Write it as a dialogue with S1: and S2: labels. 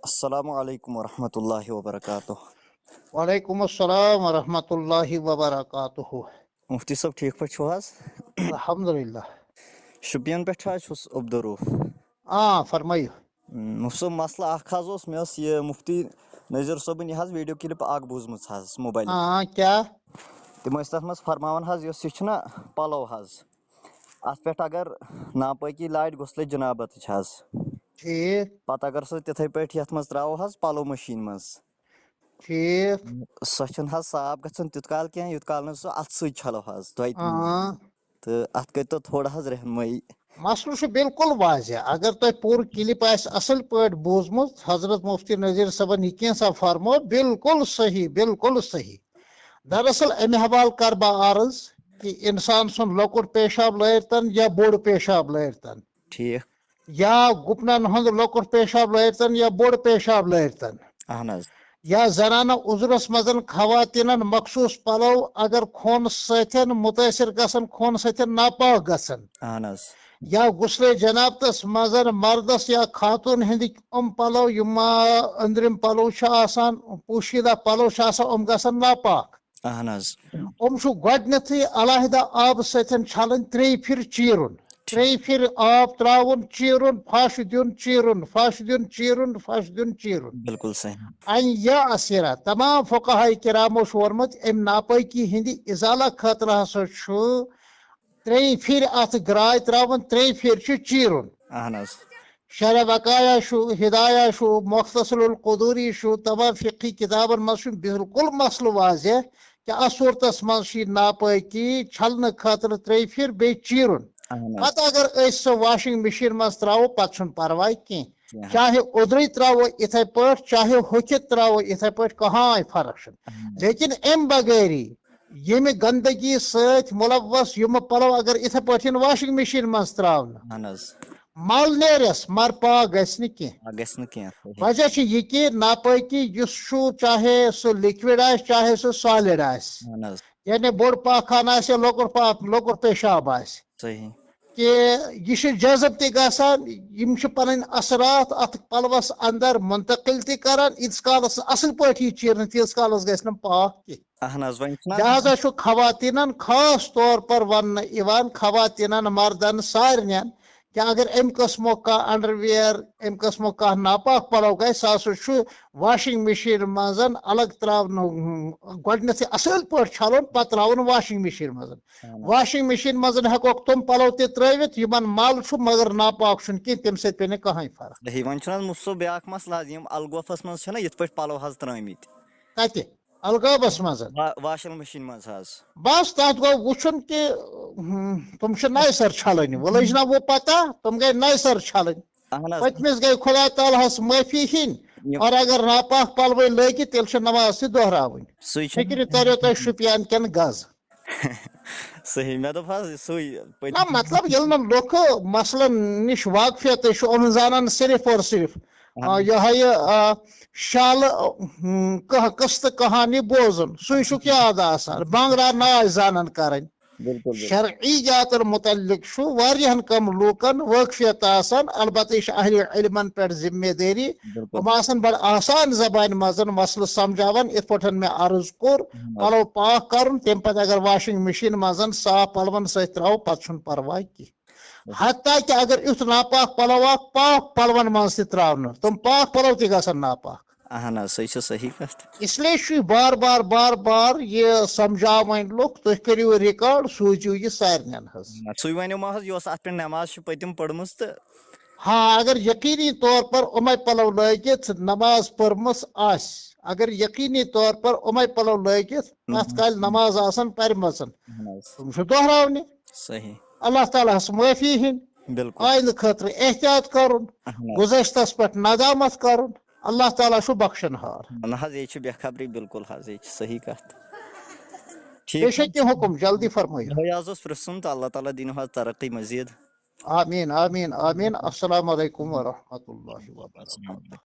S1: السلام علیکم ورحمۃ اللہ وبرکاتہ۔
S2: وعلیکم السلام ورحمۃ اللہ وبرکاتہ۔
S1: مفتی صاحب ٹھیک پٲٹھۍ چھِو حظ؟
S2: الحمدللہ۔
S1: شُپین پٮ۪ٹھ حظ چھُس عبدالروٗف۔
S2: فرمٲیِو۔
S1: مفتی صٲب مسلہٕ اکھ حظ اوس، مےٚ ٲس یہِ مفتی نذیٖر صٲبٕنۍ یہِ حظ ویٖڈیو کِلِپ اکھ بوٗزمٕژ حظ موبایلہِ پٮ۪ٹھ۔
S2: کیٛاہ؟
S1: تِم ٲسۍ تتھ منٛز فرماوان حظ یۄس یہِ چھِنہ پلو حظ، اتھ پٮ۪ٹھ اگر ناپٲکی لارِ گوٚژھ لٔجہِ جنابتٕچ حظ،
S2: ٹھیٖک
S1: پتہٕ اگر سُہ تِتھٕے پٲٹھۍ یتھ منٛز تراوو حظ پلو مشیٖن منٛز،
S2: ٹھیٖک
S1: سۄ چھنہٕ حظ صاف گژھان تیُت کال کینٛہہ یوٗت کال نہٕ سُہ اتھٕ سۭتۍ چھلو حظ دۄیہِ تہٕ اتھ کٔرۍتو تھوڑا حظ رہنمٲیی۔
S2: مسلہٕ چھُ بالکل واضح، اگر تۄہہِ پوٗرٕ کلپ آسہِ اصل پٲٹھۍ بوٗزمُت، حضرت مفتی نذیٖر صٲبن یہِ کینٛژھا فرمو بالکل صحیح بالکل صحیح۔ دراصل امہِ حوالہٕ کر بہٕ عرض کہ انسان سُنٛد لۄکُٹ پیشاب لٲرتن یا بوٚڑ پیشاب لٲرتن،
S1: ٹھیٖک،
S2: یا گُپنن ہُنٛد لۄکُٹ پیشاب لٲرتن یا بوٚڑ پیشاب لٲرتن،
S1: اہن حظ،
S2: یا زنانہ عذرس منٛز خواتینن مخصوٗص پلو اگر خوٗنہٕ سۭتۍ مُتٲثر گژھن، خوٗنہٕ سۭتۍ ناپاک گژھن،
S1: اہن حظ،
S2: یا غسلے جنابتس منٛز مردس یا خاتون ہٕنٛدِکۍ پلو یِم أنٛدرِم پلو چھِ آسان، پوشیدہ پلو چھِ آسان، گژھن ناپاک۔
S1: اہن حظ،
S2: چھُ گۄڈٕنیتھٕے علاحدہ آبہٕ سۭتۍ چھلٕنۍ، 3 پھِرِ چیٖرُن، 3 پھِرِ آب تراوُن، چیٖرُن، پھش دیُن، چیٖرُن، پھش دیُن، چیٖرُن، پھش دیُن، چیٖرُن۔
S1: بالکل صحیح۔
S2: یا اسیرہ تمام فقہاء کرامو چھُ ووٚنمُت امہِ ناپٲکی ہٕنٛدِ ازالہ خٲطرٕ ہسا چھُ 3 پھِرِ اتھ گراے تراوُن، 3 پھِرِ چھُ چیٖرُن۔
S1: اہن حظ،
S2: شرح بقایا چھُ، ہدایہ چھُ، مختصر القدوری چھُ، تمام فقہی کتابن منٛز چھُ بالکل مسلہٕ واضح کہ اتھ صوٗرتس منٛز چھِ یہِ ناپٲکی چھلنہٕ خٲطرٕ 3 پھِرِ بیٚیہِ چیٖرُن۔ پتہٕ اگر أسۍ سُہ واشنگ مشیٖن منٛز تراوو پتہٕ چھُنہٕ پرواے کینٛہہ، چاہے اوٚدرٕے تراوو یِتھے پٲٹھۍ، چاہے ہوٚکھِتھ تراوو یِتھے پٲٹھۍ، کٕہٲنۍ فرق چھنہٕ۔ لیکن امہِ بغٲری ییٚمہِ گندگی سۭتۍ مُلوث یِمہٕ پلو اگر یِتھے پٲٹھۍ واشنگ مشیٖن منٛز تراونہٕ،
S1: اہن حظ،
S2: مل نیرس مگر پاک گژھِ نہٕ کینٛہہ۔
S1: گژھِ نہٕ کینٛہہ۔
S2: وجہ چھُ یہِ کہِ ناپٲکی یُس چھُ، چاہے سُہ لِکوِڈ آسہِ چاہے سُہ سالِڈ آسہِ،
S1: اہن حظ،
S2: یعنی بوٚڑ پاخانہ آسہِ یا لۄکُٹ پیشاب آسہِ،
S1: صحیح،
S2: کہ یہ چھُ جذب تہِ گژھان، یِم چھِ پنٕنۍ اثرات اتھ پلوس اندر منتقل تہِ کران، ییٖتِس کالس اصل پٲٹھۍ یی چیٖرنہٕ تیٖتِس کالس گژھِ نہٕ پاک کینٛہہ۔
S1: اہن حظ، وۄنۍ چھُنہ
S2: لہذا چھُ خواتیٖنن خاص طور پر وننہٕ یِوان، خواتیٖنن مردن سارنین، کہ اگر امہِ قٕسمُک کانٛہہ انڈر ویر، امہِ قٕسمُک کانٛہہ ناپاک پلو گژھِ، سُہ ہسا چھُ واشنگ مشیٖن منٛز الگ تراونہٕ، گۄڈٕنیتھٕے اصل پٲٹھۍ چھلُن، پتہٕ تراوُن واشنگ مشیٖن منٛز۔ واشنگ مشیٖن منٛز ہیٚکوکھ تِم پلو تہِ ترٲوِتھ یِمن مل چھُ مگر ناپاک چھُنہٕ کینٛہہ، تمہِ سۭتۍ پیٚیہِ نہٕ کٕہٲنۍ فرق۔
S1: صحیح، وۄنۍ چھُنہ حظ مُفتی صٲب بیاکھ مسلہٕ حظ، یِم الگوفس منٛز چھِنہ یِتھ پٲٹھۍ پلو حظ ترٲمٕتۍ
S2: کتہِ؟ الگٲبس منٛز؟
S1: واشنگ مشیٖن منٛز حظ۔
S2: بس تتھ گوٚو وٕچھُن کہ تِم چھِ نَیہِ سر چھلٕنۍ، وۄنۍ لٔج نہ وۄنۍ پتہ تِم گٔے نَیہِ سر چھلٕنۍ،
S1: اہن حظ،
S2: پٔتمِس گٔے خدا تعالیٰ ہس معٲفی ہِنۍ، اور اگر ناپاک پلوٕے لٲگِتھ تیٚلہِ چھِ نماز تہِ دۄہراوٕنۍ۔
S1: سُے چھُ
S2: فِکرِ تریو تۄہہِ شُپین کٮ۪ن گز۔
S1: صحیح، مےٚ دوٚپ حظ سُے
S2: نہ مطلب ییٚلہِ نہٕ لُکھ مسلن نِش واقفیتٕے چھُ، یِم زانن صرف اور صرف یِہوٚے شالہٕ قٕصہٕ کہانی بوزُن، سُے چھُکھ یاد آسان، بانگرا ناچ زانن کرٕنۍ۔
S1: بالکل
S2: شرعیاتن متعلق چھُ واریاہن کم لوٗکن وٲقفیت آسان، البتہ یہِ چھِ اہلِ علمن پٮ۪ٹھ ذمہ دٲری، یِم آسان بڑٕ آسان زبانہِ منٛز مسلہٕ سمجھاوان، یِتھ پٲٹھۍ مےٚ عرض کوٚر، پلو پاک کرُن، تمہِ پتہٕ اگر واشنگ مشیٖن منٛز صاف پلون سۭتۍ تراوو پتہٕ چھُنہٕ پرواے کینٛہہ۔ حتیٰ کہِ اگر یُتھ ناپاک پلو اکھ پاک پلون منٛز تہِ تراونہٕ، تِم پاک پلو تہِ گژھن ناپاک۔
S1: اہن حظ، سۄ چھِ صحیح کتھ۔
S2: اس لیے چھُ بار بار بار بار یہِ سمجھاوٕنۍ لُکھ، تُہۍ کٔرِو رِکاڈ، سوٗزِو یہِ سارنین حظ۔
S1: سُے ونیو مےٚ حظ، یۄس اتھ پٮ۪ٹھ نماز چھِ پٔتِم پٔرمٕژ تہٕ
S2: اگر یقینی طور پر یِمے پلو لٲگِتھ نماز پٔرمٕژ آسہِ، اگر یقینی طور پر یِمے پلو لٲگِتھ تتھ کالہِ نماز آسن پرِمژ، تِم چھِ دۄہراونہِ۔
S1: صحیح،
S2: اللہ تعالیٰ ہس معٲفی ہِنۍ،
S1: بالکل
S2: آیندٕ خٲطرٕ احتیاط کرُن، گُزٲشتس پٮ۪ٹھ ندامت کرُن، اللہ تعالیٰ چھُ بخشن ہار۔
S1: نہ حظ یہِ چھِ بے خبری، بالکل حظ یہِ چھِ صحیح کتھ۔
S2: بیٚیہِ چھا کینٛہہ حُکُم؟ جلدی فرمٲیِو۔
S1: یِہوٚے حظ اوس پرژھُن تہٕ اللہ تعالیٰ دِنو حظ ترقی مزیٖد۔
S2: آمیٖن آمیٖن آمیٖن۔ السلام علیکم ورحمۃ اللہ وبرکاتہ۔